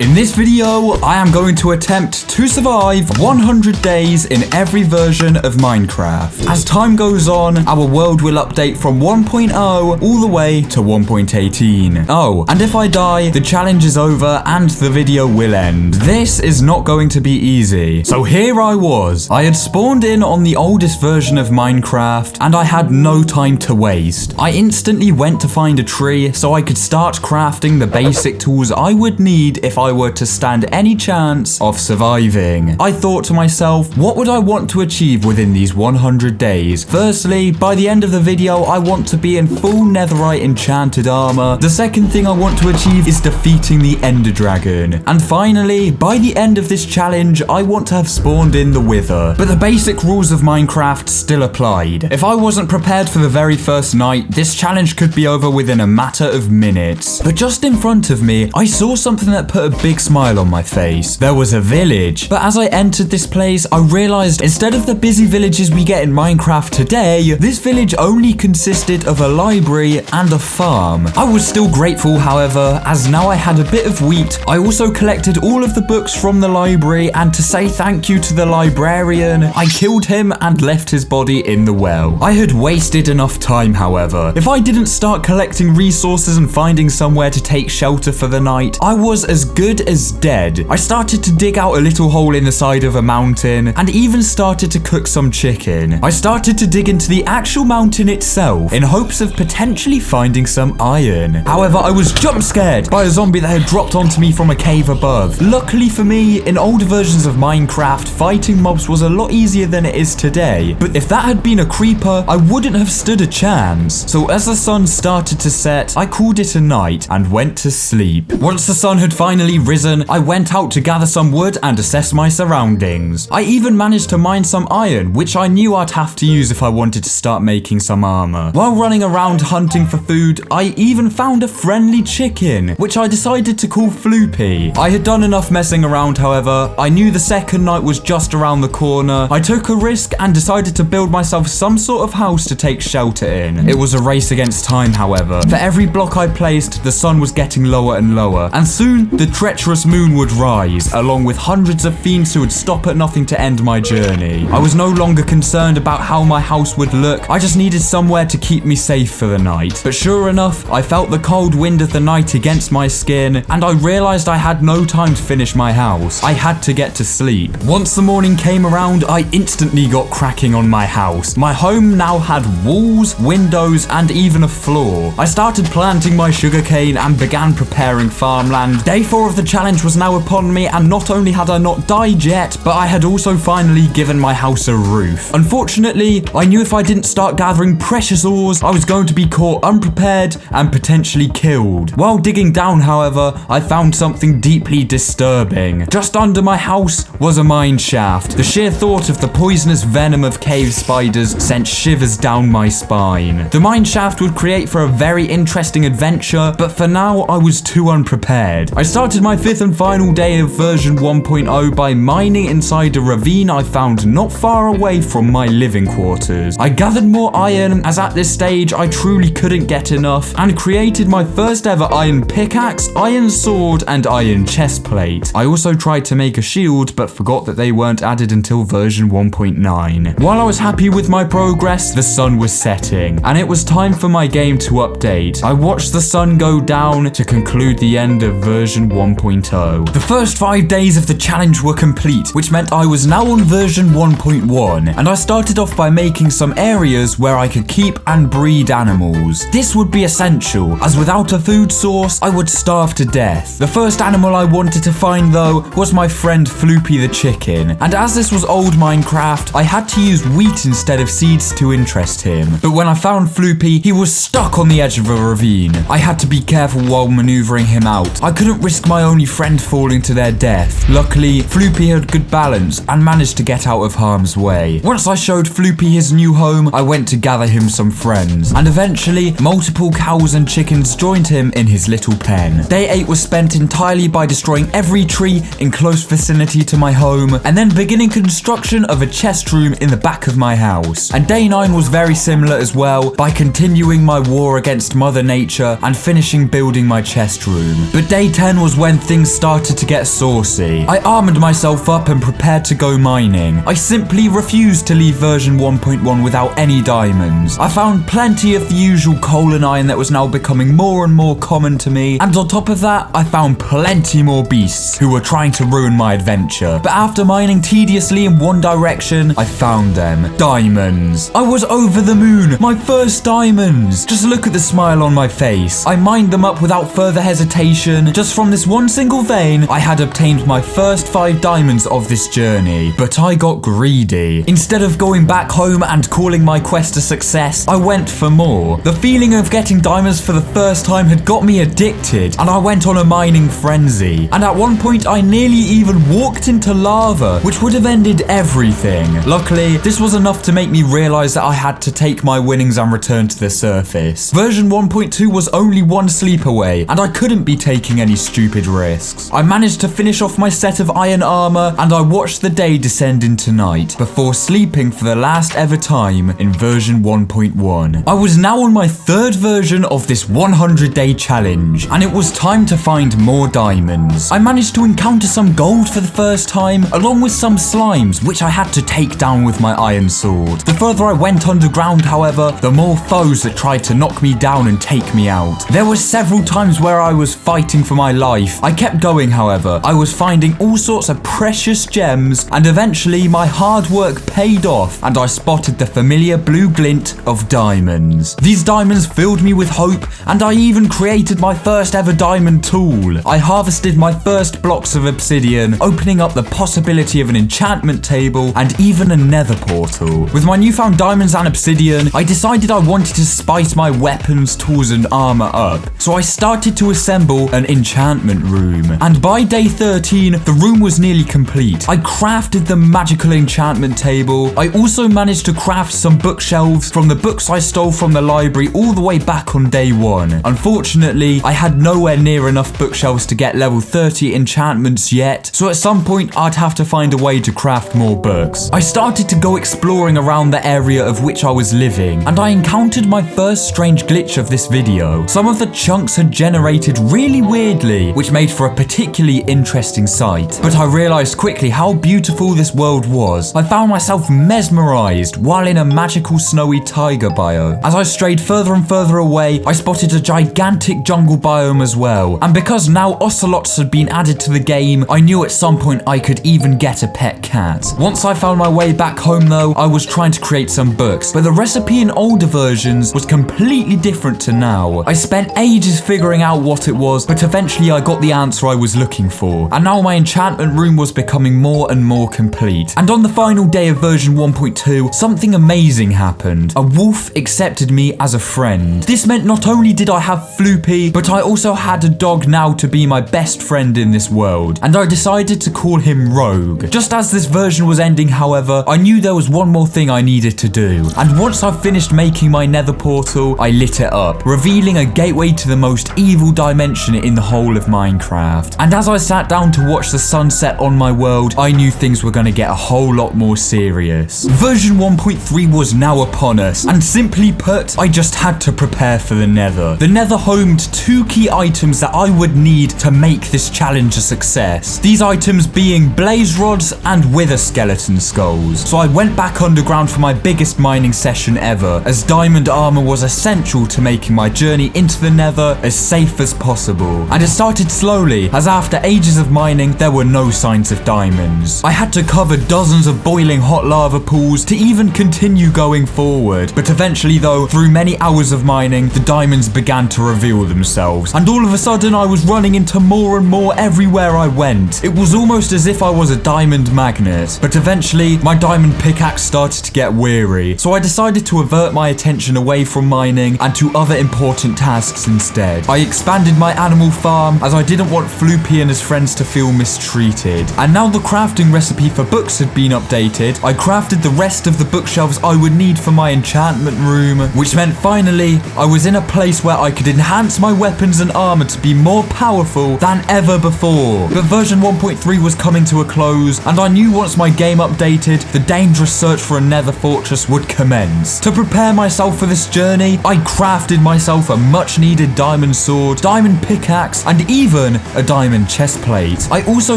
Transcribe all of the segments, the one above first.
In this video, I am going to attempt to survive 100 days in every version of Minecraft. As time goes on, our world will update from 1.0 all the way to 1.18. Oh, and if I die, the challenge is over and the video will end. This is not going to be easy. So here I was. I had spawned in on the oldest version of Minecraft, and I had no time to waste. I instantly went to find a tree so I could start crafting the basic tools I would need if I were to stand any chance of surviving. I thought to myself, what would I want to achieve within these 100 days? Firstly, by the end of the video, I want to be in full netherite enchanted armor. The second thing I want to achieve is defeating the ender dragon. And finally, by the end of this challenge, I want to have spawned in the wither. But the basic rules of Minecraft still applied. If I wasn't prepared for the very first night, this challenge could be over within a matter of minutes. But just in front of me, I saw something that put a big smile on my face. There was a village. But as I entered this place, I realized instead of the busy villages we get in Minecraft today, this village only consisted of a library and a farm. I was still grateful, however, as now I had a bit of wheat. I also collected all of the books from the library, and to say thank you to the librarian, I killed him and left his body in the well. I had wasted enough time, however. If I didn't start collecting resources and finding somewhere to take shelter for the night, I was as good as dead. I started to dig out a little hole in the side of a mountain and even started to cook some chicken. I started to dig into the actual mountain itself in hopes of potentially finding some iron. However, I was jump scared by a zombie that had dropped onto me from a cave above. Luckily for me, in older versions of Minecraft, fighting mobs was a lot easier than it is today. But if that had been a creeper, I wouldn't have stood a chance. So as the sun started to set, I called it a night and went to sleep. Once the sun had finally risen, I went out to gather some wood and assess my surroundings. I even managed to mine some iron, which I knew I'd have to use if I wanted to start making some armor. While running around hunting for food, I even found a friendly chicken, which I decided to call Floopy. I had done enough messing around, however. I knew the second night was just around the corner. I took a risk and decided to build myself some sort of house to take shelter in. It was a race against time, however. For every block I placed, the sun was getting lower and lower, and soon the treacherous moon would rise, along with hundreds of fiends who would stop at nothing to end my journey. I was no longer concerned about how my house would look. I just needed somewhere to keep me safe for the night. But sure enough, I felt the cold wind of the night against my skin, and I realized I had no time to finish my house. I had to get to sleep. Once the morning came around, I instantly got cracking on my house. My home now had walls, windows, and even a floor. I started planting my sugarcane and began preparing farmland. Day 4 of the challenge was now upon me, and not only had I not died yet, but I had also finally given my house a roof. Unfortunately, I knew if I didn't start gathering precious ores, I was going to be caught unprepared and potentially killed. While digging down, however, I found something deeply disturbing. Just under my house was a mine shaft. The sheer thought of the poisonous venom of cave spiders sent shivers down my spine. The mine shaft would create for a very interesting adventure, but for now, I was too unprepared. I started my 5th and final day of version 1.0 by mining inside a ravine I found not far away from my living quarters. I gathered more iron, as at this stage I truly couldn't get enough, and created my first ever iron pickaxe, iron sword, and iron chest plate. I also tried to make a shield, but forgot that they weren't added until version 1.9. While I was happy with my progress, the sun was setting, and it was time for my game to update. I watched the sun go down to conclude the end of version 1.0. The first 5 days of the challenge were complete, which meant I was now on version 1.1, and I started off by making some areas where I could keep and breed animals. This would be essential, as without a food source, I would starve to death. The first animal I wanted to find, though, was my friend Floopy the chicken, and as this was old Minecraft, I had to use wheat instead of seeds to interest him. But when I found Floopy, he was stuck on the edge of a ravine. I had to be careful while maneuvering him out. I couldn't risk my only friend falling to their death. Luckily, Floopy had good balance and managed to get out of harm's way. Once I showed Floopy his new home, I went to gather him some friends, and eventually, multiple cows and chickens joined him in his little pen. Day 8 was spent entirely by destroying every tree in close vicinity to my home, and then beginning construction of a chest room in the back of my house. And day 9 was very similar as well, by continuing my war against Mother Nature and finishing building my chest room. But day 10 was when when things started to get saucy. I armored myself up and prepared to go mining. I simply refused to leave version 1.1 without any diamonds. I found plenty of the usual coal and iron that was now becoming more and more common to me, and on top of that, I found plenty more beasts who were trying to ruin my adventure. But after mining tediously in one direction, I found them. Diamonds. I was over the moon. My first diamonds. Just look at the smile on my face. I mined them up without further hesitation. Just from this one single vein, I had obtained my first 5 diamonds of this journey. But I got greedy. Instead of going back home and calling my quest a success, I went for more. The feeling of getting diamonds for the first time had got me addicted, and I went on a mining frenzy. And at one point, I nearly even walked into lava, which would have ended everything. Luckily, this was enough to make me realize that I had to take my winnings and return to the surface. Version 1.2 was only one sleep away, and I couldn't be taking any stupid risks. I managed to finish off my set of iron armor, and I watched the day descend into night before sleeping for the last ever time in version 1.1. I was now on my 3rd version of this 100-day challenge, and it was time to find more diamonds. I managed to encounter some gold for the first time, along with some slimes, which I had to take down with my iron sword. The further I went underground, however, the more foes that tried to knock me down and take me out. There were several times where I was fighting for my life. I kept going, however. I was finding all sorts of precious gems, and eventually my hard work paid off, and I spotted the familiar blue glint of diamonds. These diamonds filled me with hope, and I even created my first ever diamond tool. I harvested my first blocks of obsidian, opening up the possibility of an enchantment table and even a nether portal. With my newfound diamonds and obsidian, I decided I wanted to spice my weapons, tools and armor up. So I started to assemble an enchantment room. And by day 13, the room was nearly complete. I crafted the magical enchantment table. I also managed to craft some bookshelves from the books I stole from the library all the way back on day 1. Unfortunately, I had nowhere near enough bookshelves to get level 30 enchantments yet, so at some point I'd have to find a way to craft more books. I started to go exploring around the area of which I was living, and I encountered my first strange glitch of this video. Some of the chunks had generated really weirdly, which made for a particularly interesting sight. But I realized quickly how beautiful this world was. I found myself mesmerized while in a magical snowy taiga biome. As I strayed further and further away, I spotted a gigantic jungle biome as well. And because now ocelots had been added to the game, I knew at some point I could even get a pet cat. Once I found my way back home though, I was trying to create some books, but the recipe in older versions was completely different to now. I spent ages figuring out what it was, but eventually I got the answer I was looking for. And now my enchantment room was becoming more and more complete. And on the final day of version 1.2, something amazing happened. A wolf accepted me as a friend. This meant not only did I have Floopy, but I also had a dog now to be my best friend in this world, and I decided to call him Rogue. Just as this version was ending, however, I knew there was one more thing I needed to do, and once I finished making my nether portal, I lit it up, revealing a gateway to the most evil dimension in the whole of Minecraft. And as I sat down to watch the sunset on my world, I knew things were going to get a whole lot more serious. Version 1.3 was now upon us, and simply put, I just had to prepare for the nether. The nether homed 2 key items that I would need to make this challenge a success. These items being blaze rods and wither skeleton skulls. So I went back underground for my biggest mining session ever, as diamond armor was essential to making my journey into the nether as safe as possible. And it started slowly, as after ages of mining, there were no signs of diamonds. I had to cover dozens of boiling hot lava pools to even continue going forward. But eventually though, through many hours of mining, the diamonds began to reveal themselves. And all of a sudden I was running into more and more everywhere I went. It was almost as if I was a diamond magnet. But eventually, my diamond pickaxe started to get weary. So I decided to avert my attention away from mining and to other important tasks instead. I expanded my animal farm as I didn't want Floopy and his friends to feel mistreated. And now the crafting recipe for books had been updated, I crafted the rest of the bookshelves I would need for my enchantment room, which meant finally I was in a place where I could enhance my weapons and armor to be more powerful than ever before. But version 1.3 was coming to a close, and I knew once my game updated, the dangerous search for a nether fortress would commence. To prepare myself for this journey, I crafted myself a much needed diamond sword, diamond pickaxe, and even even a diamond chest plate. I also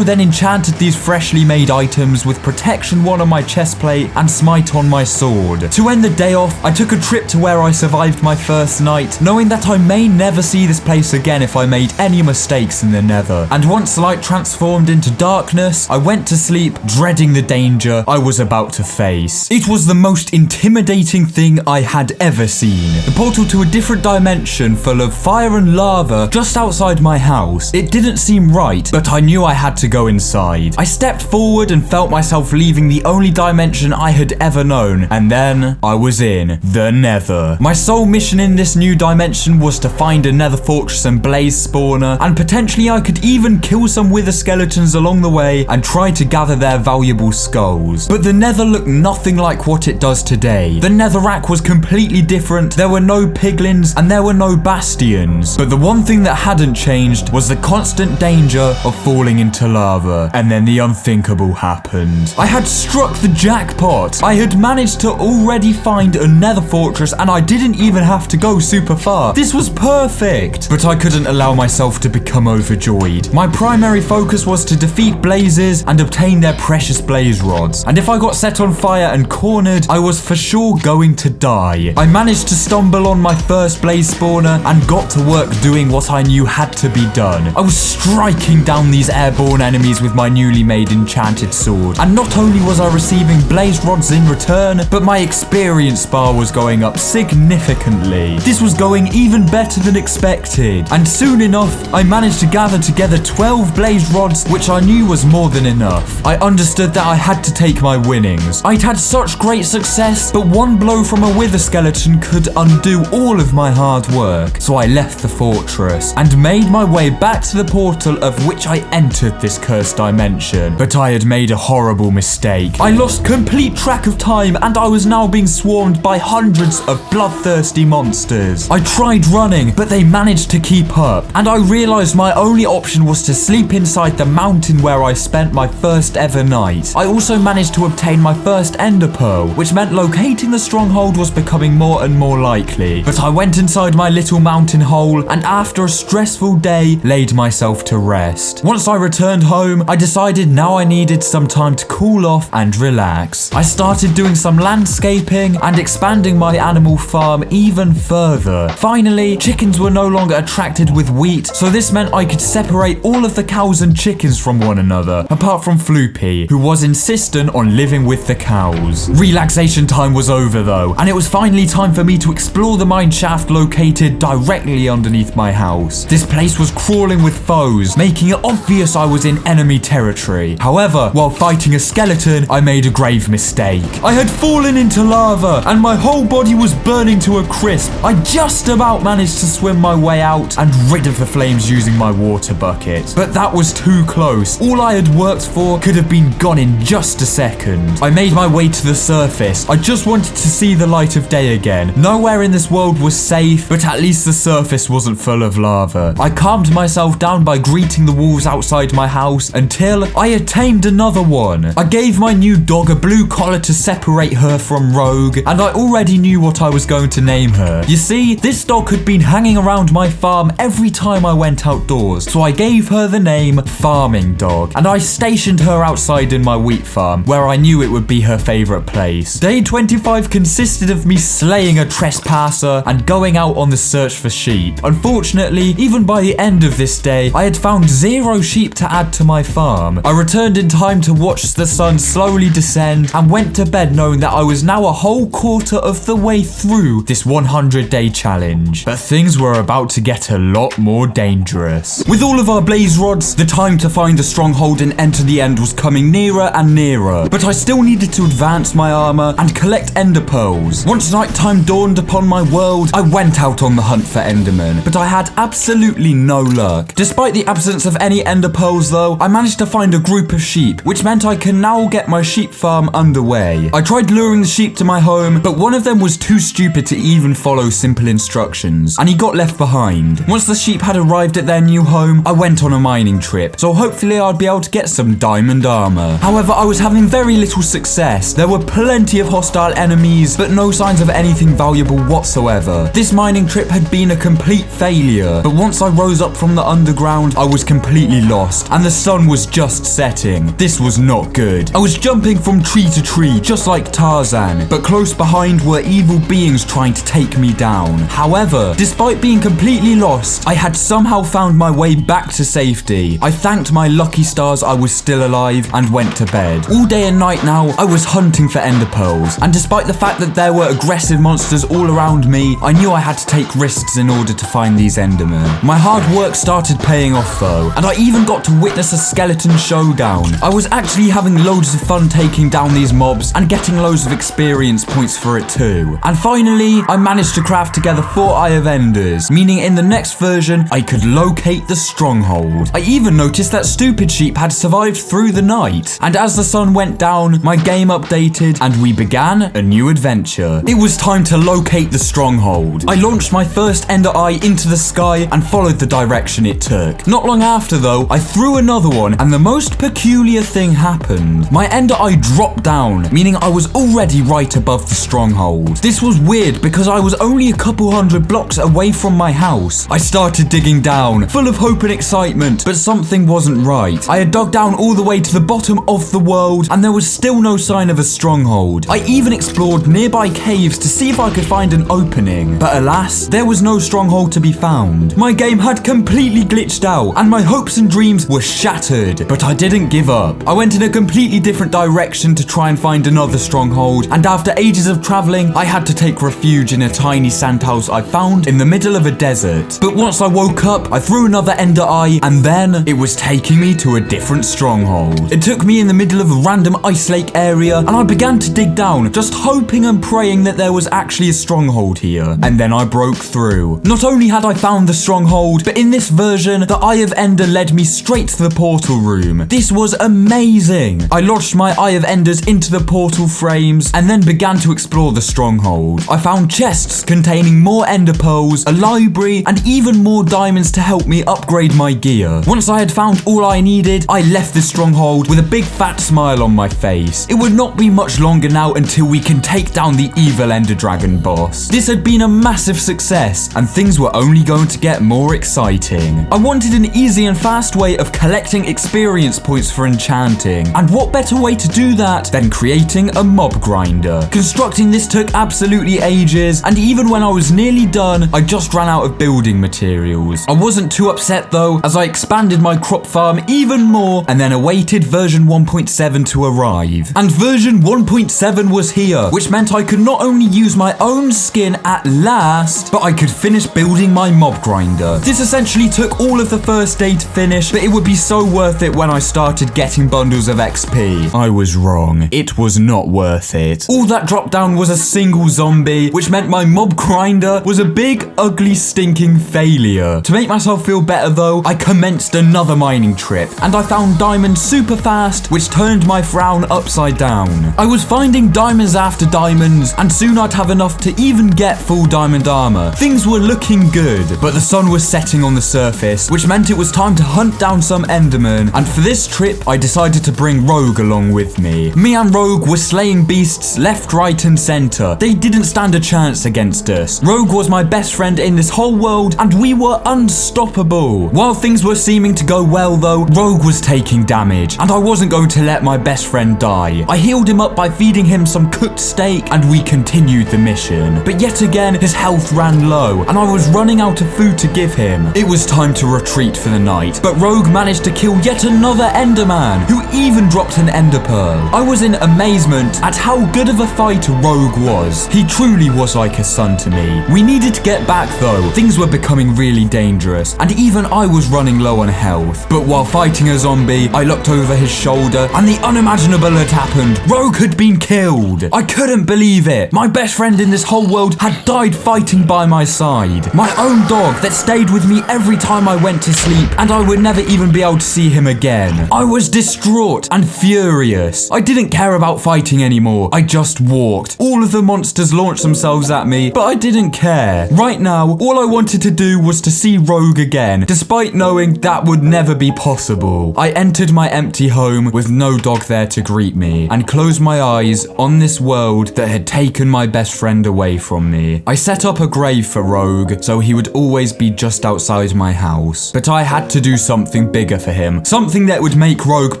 then enchanted these freshly made items with Protection 1 on my chest plate and Smite on my sword. To end the day off, I took a trip to where I survived my first night, knowing that I may never see this place again if I made any mistakes in the Nether. And once light transformed into darkness, I went to sleep, dreading the danger I was about to face. It was the most intimidating thing I had ever seen. The portal to a different dimension full of fire and lava just outside my house. It didn't seem right, but I knew I had to go inside. I stepped forward and felt myself leaving the only dimension I had ever known, and then I was in the Nether. My sole mission in this new dimension was to find a Nether fortress and blaze spawner, and potentially I could even kill some wither skeletons along the way and try to gather their valuable skulls. But the Nether looked nothing like what it does today. The Netherrack was completely different. There were no piglins and there were no bastions. But the one thing that hadn't changed was the constant danger of falling into lava. And then the unthinkable happened. I had struck the jackpot. I had managed to already find a Nether fortress and I didn't even have to go super far. This was perfect. But I couldn't allow myself to become overjoyed. My primary focus was to defeat blazes and obtain their precious blaze rods. And if I got set on fire and cornered, I was for sure going to die. I managed to stumble on my first blaze spawner and got to work doing what I knew had to be done. I was striking down these airborne enemies with my newly made enchanted sword. And not only was I receiving blaze rods in return, but my experience bar was going up significantly. This was going even better than expected. And soon enough, I managed to gather together 12 blaze rods, which I knew was more than enough. I understood that I had to take my winnings. I'd had such great success, but one blow from a wither skeleton could undo all of my hard work. So I left the fortress and made my way back to the portal of which I entered this cursed dimension. But I had made a horrible mistake. I lost complete track of time and I was now being swarmed by hundreds of bloodthirsty monsters. I tried running, but they managed to keep up. And I realized my only option was to sleep inside the mountain where I spent my first ever night. I also managed to obtain my first ender pearl, which meant locating the stronghold was becoming more and more likely. But I went inside my little mountain hole and after a stressful day, laid myself to rest. Once I returned home, I decided now I needed some time to cool off and relax. I started doing some landscaping and expanding my animal farm even further. Finally, chickens were no longer attracted with wheat, so this meant I could separate all of the cows and chickens from one another, apart from Floopy, who was insistent on living with the cows. Relaxation time was over though, and it was finally time for me to explore the mine shaft located directly underneath my house. This place was crawling with foes, making it obvious I was in enemy territory. However, while fighting a skeleton, I made a grave mistake. I had fallen into lava, and my whole body was burning to a crisp. I just about managed to swim my way out and rid of the flames using my water bucket. But that was too close. All I had worked for could have been gone in just a second. I made my way to the surface. I just wanted to see the light of day again. Nowhere in this world was safe, but at least the surface wasn't full of lava. I calmed myself down by greeting the wolves outside my house until I had tamed another one. I gave my new dog a blue collar to separate her from Rogue, and I already knew what I was going to name her. You see, this dog had been hanging around my farm every time I went outdoors, so I gave her the name Farming Dog, and I stationed her outside in my wheat farm, where I knew it would be her favorite place. Day 25 consisted of me slaying a trespasser and going out on the search for sheep. Unfortunately, even by the end of this day, I had found 0 sheep to add to my farm. I returned in time to watch the sun slowly descend and went to bed knowing that I was now a whole quarter of the way through this 100-day challenge. But things were about to get a lot more dangerous. With all of our blaze rods, the time to find a stronghold and enter the end was coming nearer and nearer. But I still needed to advance my armor and collect ender pearls. Once nighttime dawned upon my world, I went out on the hunt for endermen, but I had absolutely no luck. Despite the absence of any ender pearls though, I managed to find a group of sheep, which meant I can now get my sheep farm underway. I tried luring the sheep to my home, but one of them was too stupid to even follow simple instructions, and he got left behind. Once the sheep had arrived at their new home, I went on a mining trip, so hopefully I'd be able to get some diamond armor. However, I was having very little success. There were plenty of hostile enemies, but no signs of anything valuable whatsoever. This mining trip had been a complete failure, but once I rose up from the underground, I was completely lost, and the sun was just setting. This was not good. I was jumping from tree to tree, just like Tarzan, but close behind were evil beings trying to take me down. However, despite being completely lost, I had somehow found my way back to safety. I thanked my lucky stars I was still alive and went to bed. All day and night now, I was hunting for ender pearls, and despite the fact that there were aggressive monsters all around me, I knew I had to take risks in order to find these endermen. My hard work started paying off though, and I even got to witness a skeleton showdown. I was actually having loads of fun taking down these mobs and getting loads of experience points for it too. And finally, I managed to craft together 4 Eye of Enders, meaning in the next version, I could locate the stronghold. I even noticed that Stupid Sheep had survived through the night, and as the sun went down, my game updated and we began a new adventure. It was time to locate the stronghold. I launched my first Ender Eye into the sky and followed the direction it took. Not long after though, I threw another one and the most peculiar thing happened. My Ender Eye dropped down, meaning I was already right above the stronghold. This was weird because I was only a couple hundred blocks away from my house. I started digging down, full of hope and excitement, but something wasn't right. I had dug down all the way to the bottom of the world and there was still no sign of a stronghold. I even explored nearby caves to see if I could find an opening, but alas, there was no stronghold to be found. My game had completely glitched out and my hopes and dreams were shattered, but I didn't give up. I went in a completely different direction to try and find another stronghold, and after ages of traveling, I had to take refuge in a tiny sandhouse I found in the middle of a desert. But once I woke up, I threw another Ender Eye, and then it was taking me to a different stronghold. It took me in the middle of a random ice lake area, and I began to dig down, just hoping and praying that there was actually a stronghold here. And then I broke through. Not only had I found the stronghold, but in this version, the Eye of Ender led me straight to the portal room. This was amazing. I lodged my Eye of Enders into the portal frames, and then began to explore the stronghold. I found chests containing more ender pearls, a library, and even more diamonds to help me upgrade my gear. Once I had found all I needed, I left the stronghold with a big fat smile on my face. It would not be much longer now until we can take down the evil Ender Dragon boss. This had been a massive success, and things were only going to get more exciting. I wanted an easy and fast way of collecting experience points for enchanting, and what better way to do that than creating a mob grinder. Constructing this took absolutely ages, and even when I was nearly done, I just ran out of building materials. I wasn't too upset though, as I expanded my crop farm even more, and then awaited version 1.7 to arrive. And version 1.7 was here, which meant I could not only use my own skin at last, but I could finish building my mob grinder. This essentially took all of the first day to finish, but it would be so worth it when I started getting bundles of XP. I was wrong. It was not worth it. All that dropped down was a single zombie, which meant my mob grinder was a big, ugly, stinking failure. To make myself feel better though, I commenced another mining trip, and I found diamonds super fast, which turned my frown upside down. I was finding diamonds after diamonds, and soon I'd have enough to even get full diamond armor. Things were looking good, but the sun was setting on the surface, which meant it was time to hunt down some endermen, and for this trip, I decided to bring Rogue along with me. Me and Rogue were slaying beasts left, right, and center. They didn't stand a chance against us. Rogue was my best friend in this whole world, and we were unstoppable. While things were seeming to go well though, Rogue was taking damage, and I wasn't going to let my best friend die. I healed him up by feeding him some cooked steak, and we continued the mission. But yet again, his health ran low, and I was running out of food to give him. It was time to retreat for the night, but Rogue managed to kill yet another Enderman, who even dropped an Ender Pearl. I was in amazement at how good of a fighter Rogue was. He truly was like a son to me. We needed to get back though. Things were becoming really dangerous, and even I was running low on health. But while fighting a zombie, I looked over his shoulder, and the unimaginable had happened. Rogue had been killed. I couldn't believe it. My best friend in this whole world had died fighting by my side. My own dog that stayed with me every time I went to sleep, and I would never even be able to see him again. I was distraught and furious. I didn't care about fighting anymore. I just walked. All of the monsters launched themselves at me, but I didn't care. Right now, all I wanted to do was to see Rogue again, despite knowing that would never be possible. I entered my empty home with no dog there to greet me, and closed my eyes on this world that had taken my best friend away from me. I set up a grave for Rogue, so he would always be just outside my house. But I had to do something bigger for him, something that would make Rogue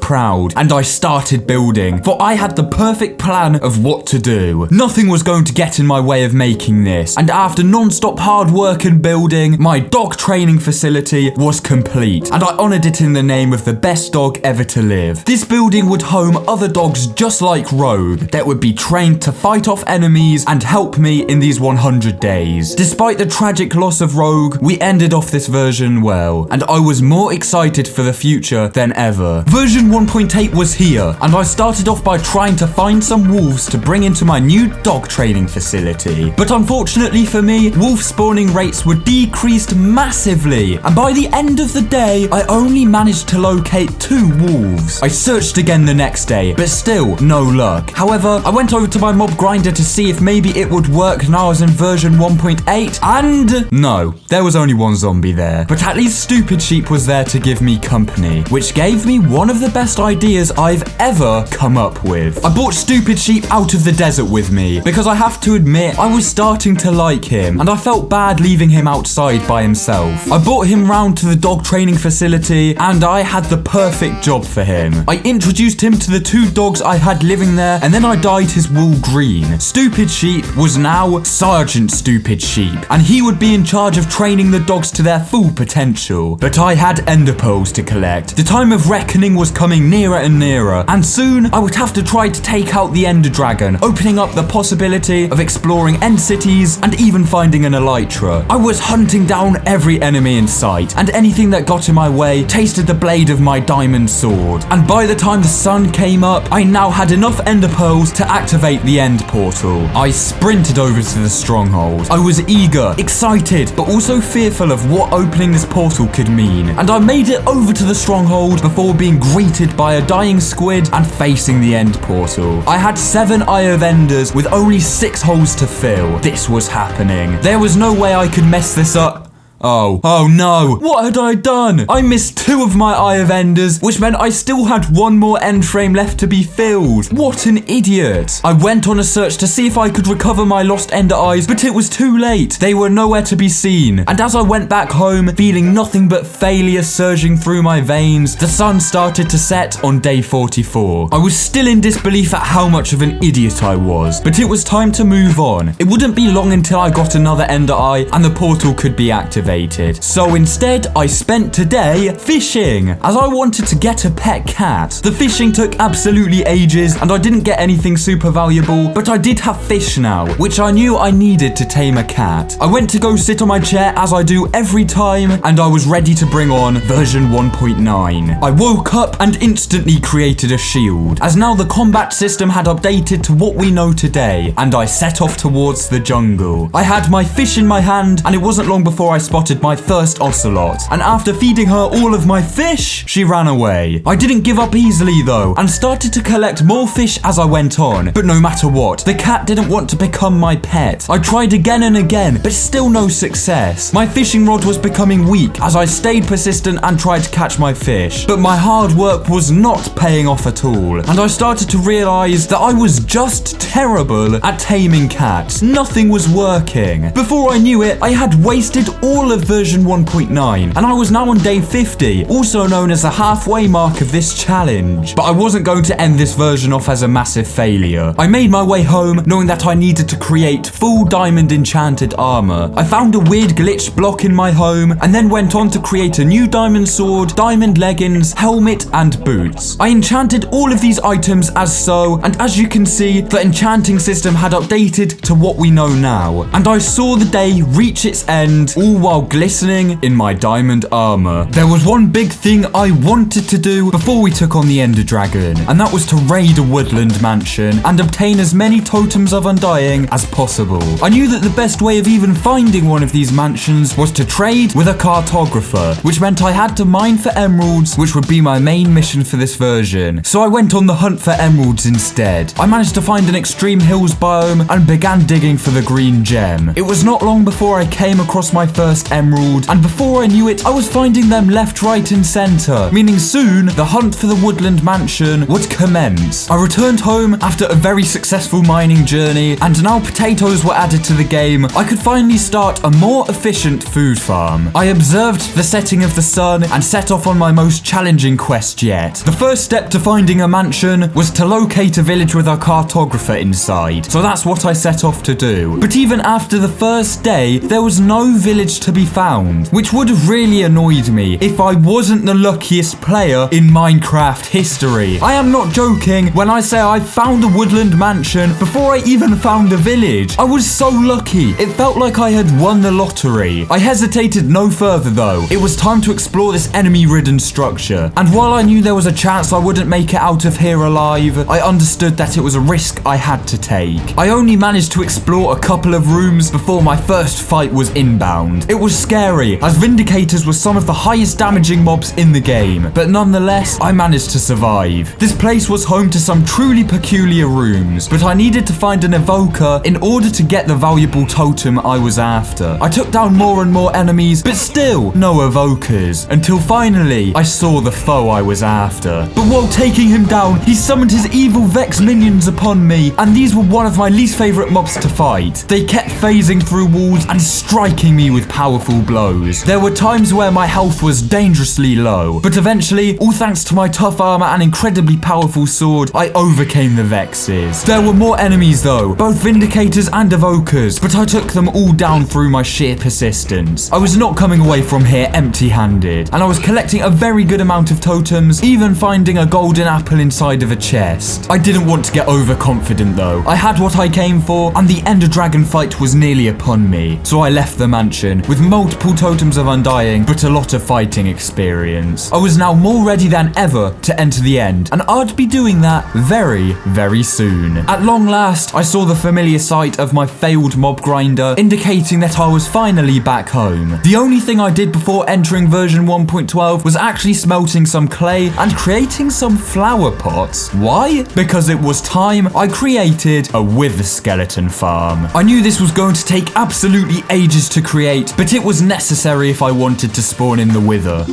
proud, and I started building, for I had the perfect plan of what to do. Nothing was going to get in my way of making this, and after non-stop hard work and building, my dog training facility was complete, and I honored it in the name of the best dog ever to live. This building would home other dogs just like Rogue that would be trained to fight off enemies and help me in these 100 days. Despite the tragic loss of Rogue, we ended off this version well, and I was more excited for the future than ever. Version 1.8 was here, and I started off by trying to find some wolves to bring into my new dog training facility. But unfortunately for me, wolf spawning rates were decreased massively, and by the end of the day, I only managed to locate 2 wolves. I searched again the next day, but still no luck. However, I went over to my mob grinder to see if maybe it would work now I was in version 1.8, and no, there was only 1 zombie there. But at least Stupid Sheep was there to give me company, which gave me one of the best ideas I've ever come up with. I brought Stupid Sheep out of the desert with me, because I have to admit, I was starting to like him, and I felt bad leaving him outside by himself. I brought him round to the dog training facility, and I had the perfect job for him. I introduced him to the 2 dogs I had living there, and then I dyed his wool green. Stupid Sheep was now Sergeant Stupid Sheep, and he would be in charge of training the dogs to their full potential. But I had ender pearls to collect. The time of reckoning was coming nearer and nearer, and soon I would have to try to take out the Ender Dragon, opening up the possibility of exploring end cities and even finding an elytra. I was hunting down every enemy in sight, and anything that got in my way tasted the blade of my diamond sword. And by the time the sun came up, I now had enough ender pearls to activate the end portal. I sprinted over to the stronghold. I was eager, excited, but also fearful of what opening this portal could mean. And I made it over to the stronghold before being greeted by a dying squid and facing the end portal. I had 7 Eye of Enders with only 6 holes to fill. This was happening. There was no way I could mess this up. Oh no. What had I done? I missed 2 of my Eye of Enders, which meant I still had 1 more end frame left to be filled. What an idiot. I went on a search to see if I could recover my lost ender eyes, but it was too late. They were nowhere to be seen. And as I went back home, feeling nothing but failure surging through my veins, the sun started to set on day 44. I was still in disbelief at how much of an idiot I was, but it was time to move on. It wouldn't be long until I got another ender eye and the portal could be activated. So instead, I spent today fishing, as I wanted to get a pet cat. The fishing took absolutely ages, and I didn't get anything super valuable, but I did have fish now, which I knew I needed to tame a cat. I went to go sit on my chair, as I do every time, and I was ready to bring on version 1.9. I woke up and instantly created a shield, as now the combat system had updated to what we know today, and I set off towards the jungle. I had my fish in my hand, and it wasn't long before I spotted my first ocelot, and after feeding her all of my fish, she ran away. I didn't give up easily though, and started to collect more fish as I went on, but no matter what, the cat didn't want to become my pet. I tried again and again, but still no success. My fishing rod was becoming weak as I stayed persistent and tried to catch my fish, but my hard work was not paying off at all, and I started to realize that I was just terrible at taming cats. Nothing was working. Before I knew it, I had wasted all of version 1.9, and I was now on day 50, also known as the halfway mark of this challenge. But I wasn't going to end this version off as a massive failure. I made my way home knowing that I needed to create full diamond enchanted armor. I found a weird glitch block in my home, and then went on to create a new diamond sword, diamond leggings, helmet, and boots. I enchanted all of these items as so, and as you can see, the enchanting system had updated to what we know now, and I saw the day reach its end, all while glistening in my diamond armor. There was one big thing I wanted to do before we took on the Ender Dragon, and that was to raid a woodland mansion and obtain as many totems of undying as possible. I knew that the best way of even finding one of these mansions was to trade with a cartographer, which meant I had to mine for emeralds, which would be my main mission for this version. So I went on the hunt for emeralds instead. I managed to find an extreme hills biome and began digging for the green gem. It was not long before I came across my first last emerald, and before I knew it, I was finding them left, right, and center, meaning soon the hunt for the woodland mansion would commence. I returned home after a very successful mining journey, and now potatoes were added to the game, I could finally start a more efficient food farm. I observed the setting of the sun and set off on my most challenging quest yet. The first step to finding a mansion was to locate a village with a cartographer inside, so that's what I set off to do. But even after the first day, there was no village to be found, which would have really annoyed me if I wasn't the luckiest player in Minecraft history. I am not joking when I say I found a woodland mansion before I even found a village. I was so lucky. It felt like I had won the lottery. I hesitated no further though. It was time to explore this enemy-ridden structure, and while I knew there was a chance I wouldn't make it out of here alive, I understood that it was a risk I had to take. I only managed to explore a couple of rooms before my first fight was inbound. It was scary, as Vindicators were some of the highest damaging mobs in the game, but nonetheless, I managed to survive. This place was home to some truly peculiar rooms, but I needed to find an evoker in order to get the valuable totem I was after. I took down more and more enemies, but still no evokers, until finally I saw the foe I was after. But while taking him down, he summoned his evil Vex minions upon me, and these were one of my least favorite mobs to fight. They kept phasing through walls and striking me with powerful blows. There were times where my health was dangerously low, but eventually, all thanks to my tough armor and incredibly powerful sword, I overcame the Vexes. There were more enemies though, both Vindicators and evokers, but I took them all down through my sheer persistence. I was not coming away from here empty-handed, and I was collecting a very good amount of totems, even finding a golden apple inside of a chest. I didn't want to get overconfident though. I had what I came for, and the Ender Dragon fight was nearly upon me, so I left the mansion with multiple totems of undying, but a lot of fighting experience. I was now more ready than ever to enter the end, and I'd be doing that very, very soon. At long last, I saw the familiar sight of my failed mob grinder, indicating that I was finally back home. The only thing I did before entering version 1.12 was actually smelting some clay and creating some flower pots. Why? Because it was time I created a wither skeleton farm. I knew this was going to take absolutely ages to create, but it was necessary if I wanted to spawn in the wither.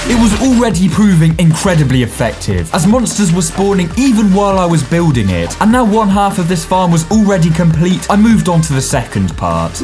It was already proving incredibly effective, as monsters were spawning even while I was building it, and now one half of this farm was already complete. I moved on to the second part.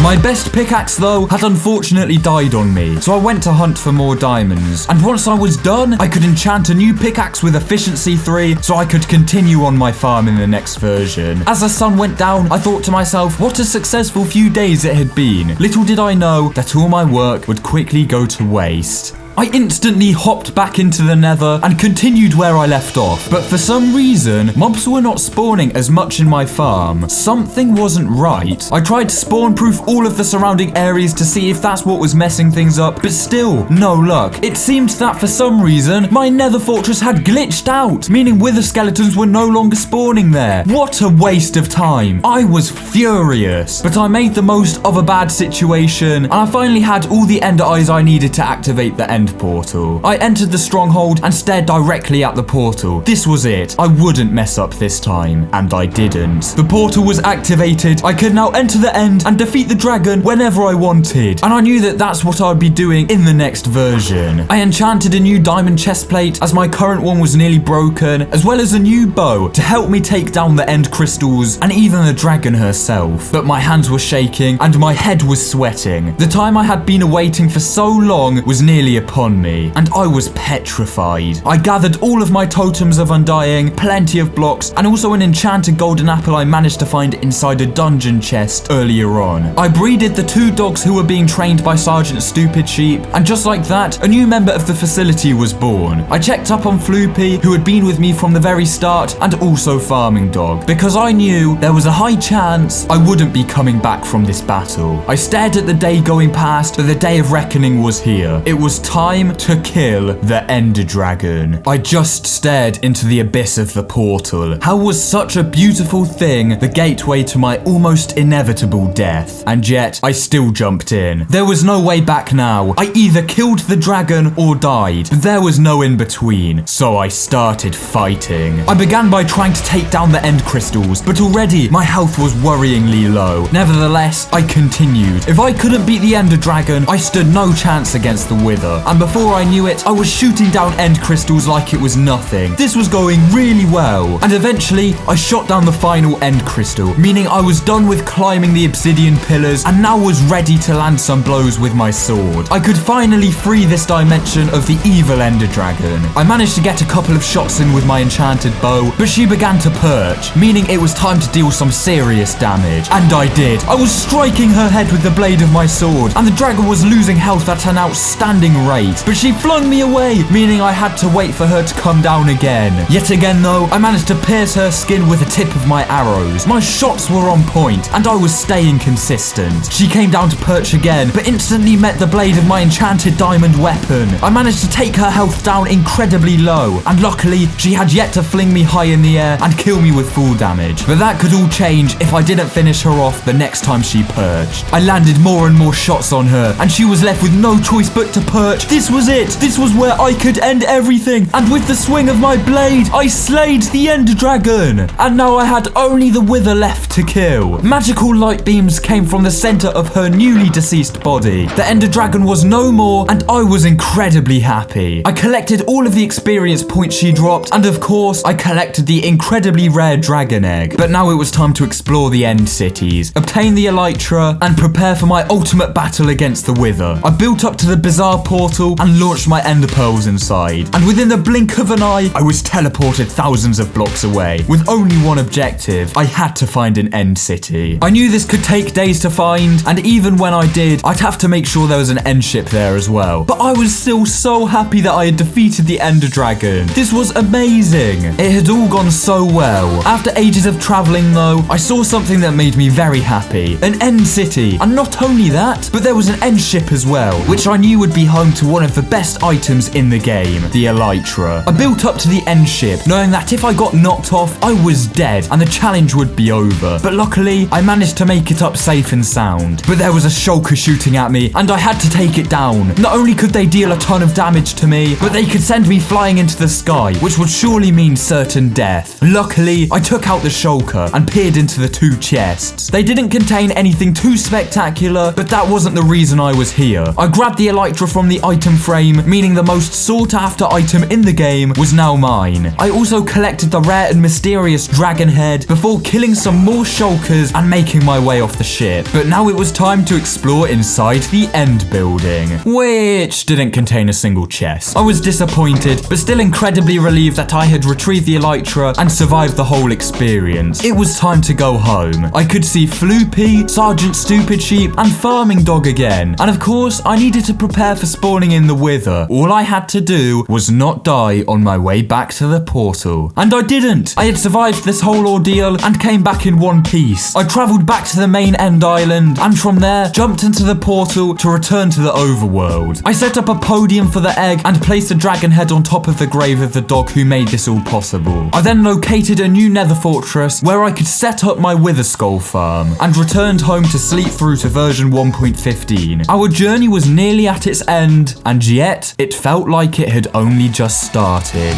My best pickaxe though had unfortunately died on me, so I went to hunt for more diamonds. And once I was done, I could enchant a new pickaxe with efficiency 3 so I could continue on my farm in the next version. As the sun went down, I thought to myself, what a successful few days it had been. Little did I know that all my work would quickly go to waste. I instantly hopped back into the nether and continued where I left off, but for some reason, mobs were not spawning as much in my farm. Something wasn't right. I tried to spawn-proof all of the surrounding areas to see if that's what was messing things up, but still, no luck. It seemed that for some reason, my nether fortress had glitched out, meaning wither skeletons were no longer spawning there. What a waste of time. I was furious, but I made the most of a bad situation, and I finally had all the ender eyes I needed to activate the end portal. I entered the stronghold and stared directly at the portal. This was it. I wouldn't mess up this time, and I didn't. The portal was activated. I could now enter the end and defeat the dragon whenever I wanted, and I knew that that's what I'd be doing in the next version. I enchanted a new diamond chestplate as my current one was nearly broken, as well as a new bow to help me take down the end crystals and even the dragon herself. But my hands were shaking and my head was sweating. The time I had been awaiting for so long was nearly upon me, and I was petrified. I gathered all of my totems of undying, plenty of blocks, and also an enchanted golden apple I managed to find inside a dungeon chest earlier on. I breeded the 2 dogs who were being trained by Sergeant Stupid Sheep, and just like that, a new member of the facility was born. I checked up on Floopy, who had been with me from the very start, and also Farming Dog, because I knew there was a high chance I wouldn't be coming back from this battle. I stared at the day going past, but the day of reckoning was here. It was time time to kill the Ender Dragon. I just stared into the abyss of the portal. How was such a beautiful thing the gateway to my almost inevitable death? And yet, I still jumped in. There was no way back now. I either killed the dragon or died, but there was no in between, so I started fighting. I began by trying to take down the end crystals, but already my health was worryingly low. Nevertheless, I continued. If I couldn't beat the Ender Dragon, I stood no chance against the Wither, and before I knew it, I was shooting down end crystals like it was nothing. This was going really well, and eventually, I shot down the final end crystal, meaning I was done with climbing the obsidian pillars and now was ready to land some blows with my sword. I could finally free this dimension of the evil Ender Dragon. I managed to get a couple of shots in with my enchanted bow, but she began to perch, meaning it was time to deal some serious damage. And I did. I was striking her head with the blade of my sword, and the dragon was losing health at an outstanding rate, but she flung me away, meaning I had to wait for her to come down again. Yet again though, I managed to pierce her skin with the tip of my arrows. My shots were on point, and I was staying consistent. She came down to perch again, but instantly met the blade of my enchanted diamond weapon. I managed to take her health down incredibly low, and luckily, she had yet to fling me high in the air and kill me with full damage. But that could all change if I didn't finish her off the next time she perched. I landed more and more shots on her, and she was left with no choice but to perch. This was it. This was where I could end everything, and with the swing of my blade, I slayed the Ender Dragon. And now I had only the Wither left to kill. Magical light beams came from the center of her newly deceased body. The Ender Dragon was no more, and I was incredibly happy. I collected all of the experience points she dropped, and of course, I collected the incredibly rare dragon egg. But now it was time to explore the end cities, obtain the elytra, and prepare for my ultimate battle against the Wither. I built up to the bizarre portal and launched my ender pearls inside, and within the blink of an eye, I was teleported thousands of blocks away. With only one objective, I had to find an end city. I knew this could take days to find, and even when I did, I'd have to make sure there was an end ship there as well. But I was still so happy that I had defeated the Ender Dragon. This was amazing. It had all gone so well. After ages of traveling though, I saw something that made me very happy. An end city. And not only that, but there was an end ship as well, which I knew would be home to one of the best items in the game, the elytra. I built up to the end ship, knowing that if I got knocked off, I was dead and the challenge would be over. But luckily, I managed to make it up safe and sound. But there was a shulker shooting at me, and I had to take it down. Not only could they deal a ton of damage to me, but they could send me flying into the sky, which would surely mean certain death. Luckily, I took out the shulker and peered into the two chests. They didn't contain anything too spectacular, but that wasn't the reason I was here. I grabbed the elytra from the item frame, meaning the most sought after item in the game was now mine. I also collected the rare and mysterious dragon head before killing some more shulkers and making my way off the ship. But now it was time to explore inside the end building, which didn't contain a single chest. I was disappointed, but still incredibly relieved that I had retrieved the elytra and survived the whole experience. It was time to go home. I could see Floopy, Sergeant Stupid Sheep, and Farming Dog again. And of course, I needed to prepare for spawning in the Wither. All I had to do was not die on my way back to the portal. And I didn't. I had survived this whole ordeal and came back in one piece. I traveled back to the main end island, and from there, jumped into the portal to return to the overworld. I set up a podium for the egg and placed a dragon head on top of the grave of the dog who made this all possible. I then located a new nether fortress where I could set up my Wither Skull farm, and returned home to sleep through to version 1.15. Our journey was nearly at its end, and yet, it felt like it had only just started.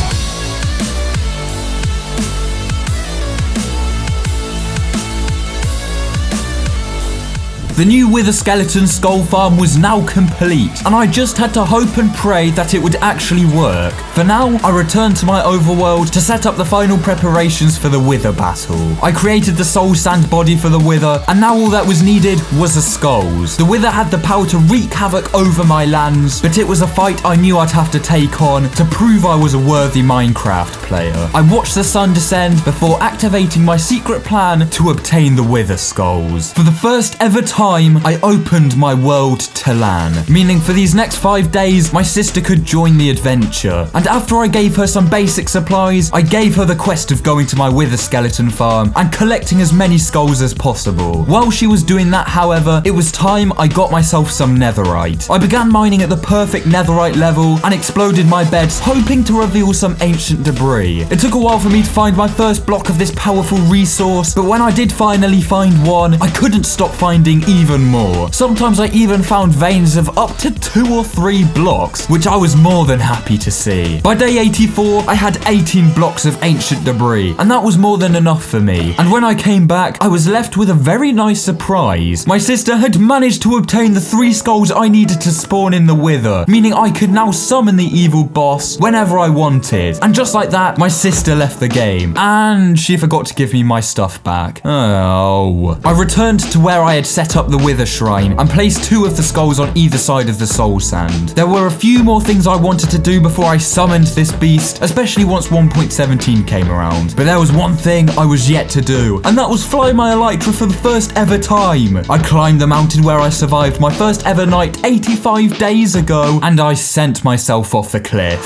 The new Wither Skeleton Skull Farm was now complete, and I just had to hope and pray that it would actually work. For now, I returned to my overworld to set up the final preparations for the Wither battle. I created the soul sand body for the Wither, and now all that was needed was the skulls. The Wither had the power to wreak havoc over my lands, but it was a fight I knew I'd have to take on to prove I was a worthy Minecraft player. I watched the sun descend before activating my secret plan to obtain the Wither Skulls. For the first ever time time, I opened my world to LAN, meaning for these next 5 days, my sister could join the adventure. And after I gave her some basic supplies, I gave her the quest of going to my wither skeleton farm and collecting as many skulls as possible. While she was doing that, however, it was time I got myself some netherite. I began mining at the perfect netherite level and exploded my beds, hoping to reveal some ancient debris. It took a while for me to find my first block of this powerful resource, but when I did finally find one, I couldn't stop finding even more. Sometimes I even found veins of up to 2 or 3 blocks, which I was more than happy to see. By day 84, I had 18 blocks of ancient debris, and that was more than enough for me. And when I came back, I was left with a very nice surprise. My sister had managed to obtain the 3 skulls I needed to spawn in the wither, meaning I could now summon the evil boss whenever I wanted. And just like that, my sister left the game, and she forgot to give me my stuff back. Oh. I returned to where I had set up the wither shrine and placed 2 of the skulls on either side of the soul sand. There were a few more things I wanted to do before I summoned this beast, especially once 1.17 came around. But there was one thing I was yet to do, and that was fly my elytra for the first ever time. I climbed the mountain where I survived my first ever night 85 days ago, and I sent myself off the cliff.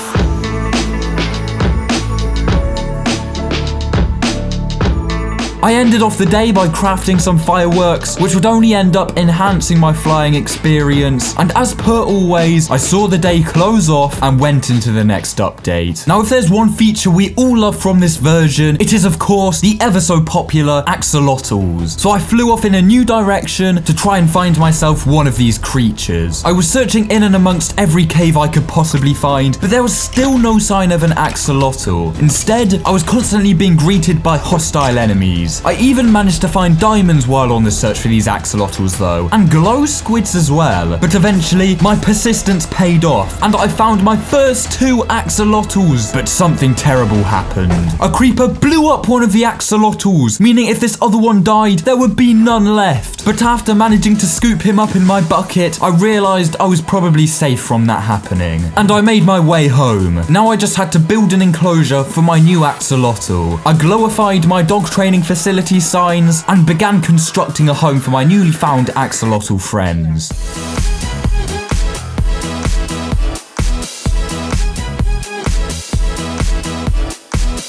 I ended off the day by crafting some fireworks, which would only end up enhancing my flying experience, and as per always, I saw the day close off and went into the next update. Now, if there's one feature we all love from this version, it is of course the ever so popular axolotls. So I flew off in a new direction to try and find myself one of these creatures. I was searching in and amongst every cave I could possibly find, but there was still no sign of an axolotl. Instead, I was constantly being greeted by hostile enemies. I even managed to find diamonds while on the search for these axolotls though, and glow squids as well. But eventually, my persistence paid off, and I found my first 2 axolotls. But something terrible happened. A creeper blew up one of the axolotls, meaning if this other one died, there would be none left. But after managing to scoop him up in my bucket, I realized I was probably safe from that happening, and I made my way home. Now I just had to build an enclosure for my new axolotl. I glorified my dog training facility signs and began constructing a home for my newly found axolotl friends.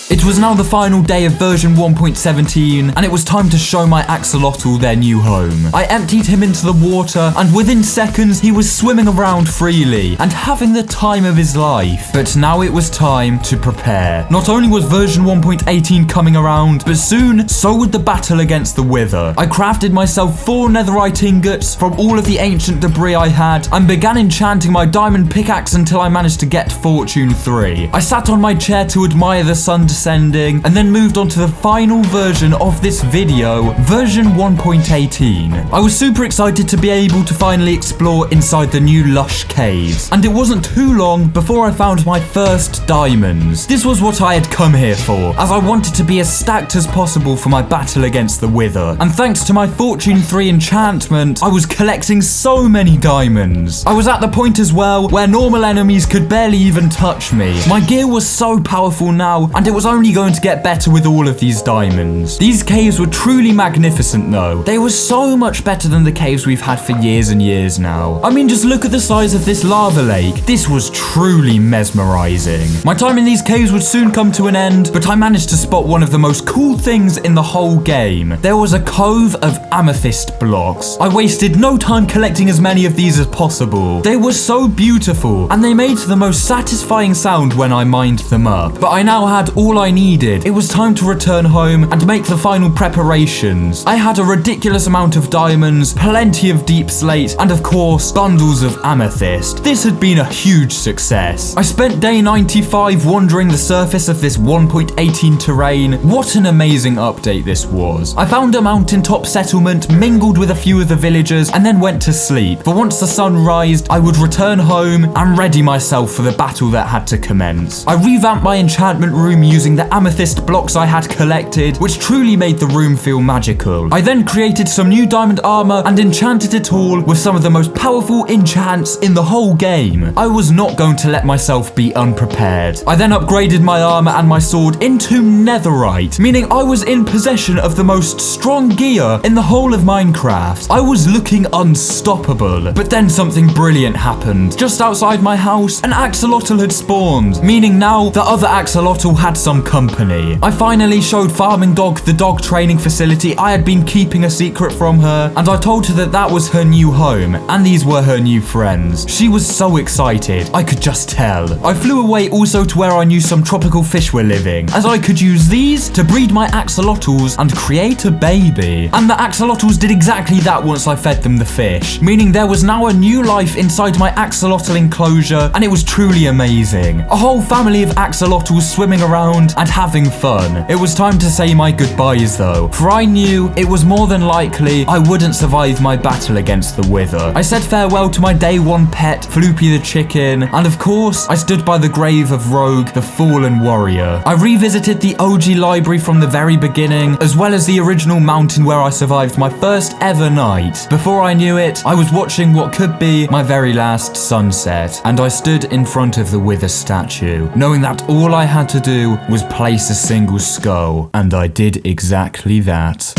It was now the final day of version 1.17, and it was time to show my axolotl their new home. I emptied him into the water, and within seconds, he was swimming around freely and having the time of his life. But now it was time to prepare. Not only was version 1.18 coming around, but soon, so would the battle against the wither. I crafted myself 4 netherite ingots from all of the ancient debris I had, and began enchanting my diamond pickaxe until I managed to get fortune 3. I sat on my chair to admire the sun descending, and then moved on to the final version of this video, version 1.18. I was super excited to be able to finally explore inside the new lush caves, and it wasn't too long before I found my first diamonds. This was what I had come here for, as I wanted to be as stacked as possible for my battle against the wither, and thanks to my fortune 3 enchantment, I was collecting so many diamonds. I was at the point as well where normal enemies could barely even touch me. My gear was so powerful now, and it was only going to get better with all of these diamonds. These caves were truly magnificent though. They were so much better than the caves we've had for years and years now. I mean, just look at the size of this lava lake. This was truly mesmerizing. My time in these caves would soon come to an end, but I managed to spot one of the most cool things in the whole game. There was a cove of amethyst blocks. I wasted no time collecting as many of these as possible. They were so beautiful, and they made the most satisfying sound when I mined them up. But I now had all I needed. It was time to return home and make the final preparations. I had a ridiculous amount of diamonds, plenty of deep slate, and of course, bundles of amethyst. This had been a huge success. I spent day 95 wandering the surface of this 1.18 terrain. What an amazing update this was. I found a mountaintop settlement, mingled with a few of the villagers, and then went to sleep. But once the sun rised, I would return home and ready myself for the battle that had to commence. I revamped my enchantment room using the amethyst blocks I had collected, which truly made the room feel magical. I then created some new diamond armor and enchanted it all with some of the most powerful enchants in the whole game. I was not going to let myself be unprepared. I then upgraded my armor and my sword into netherite, meaning I was in possession of the most strong gear in the whole of Minecraft. I was looking unstoppable. But then something brilliant happened. Just outside my house, an axolotl had spawned, meaning now the other axolotl had some company. I finally showed Farming Dog the dog training facility I had been keeping a secret from her, and I told her that that was her new home, and these were her new friends. She was so excited, I could just tell. I flew away also to where I knew some tropical fish were living, as I could use these to breed my axolotls and create a baby. And the axolotls did exactly that once I fed them the fish, meaning there was now a new life inside my axolotl enclosure, and it was truly amazing. A whole family of axolotls swimming around and having fun. It was time to say my goodbyes though, for I knew it was more than likely I wouldn't survive my battle against the Wither. I said farewell to my day one pet, Floopy the chicken, and of course, I stood by the grave of Rogue, the fallen warrior. I revisited the OG library from the very beginning, as well as the original mountain where I survived my first ever night. Before I knew it, I was watching what could be my very last sunset, and I stood in front of the Wither statue, knowing that all I had to do was place a single skull, and I did exactly that.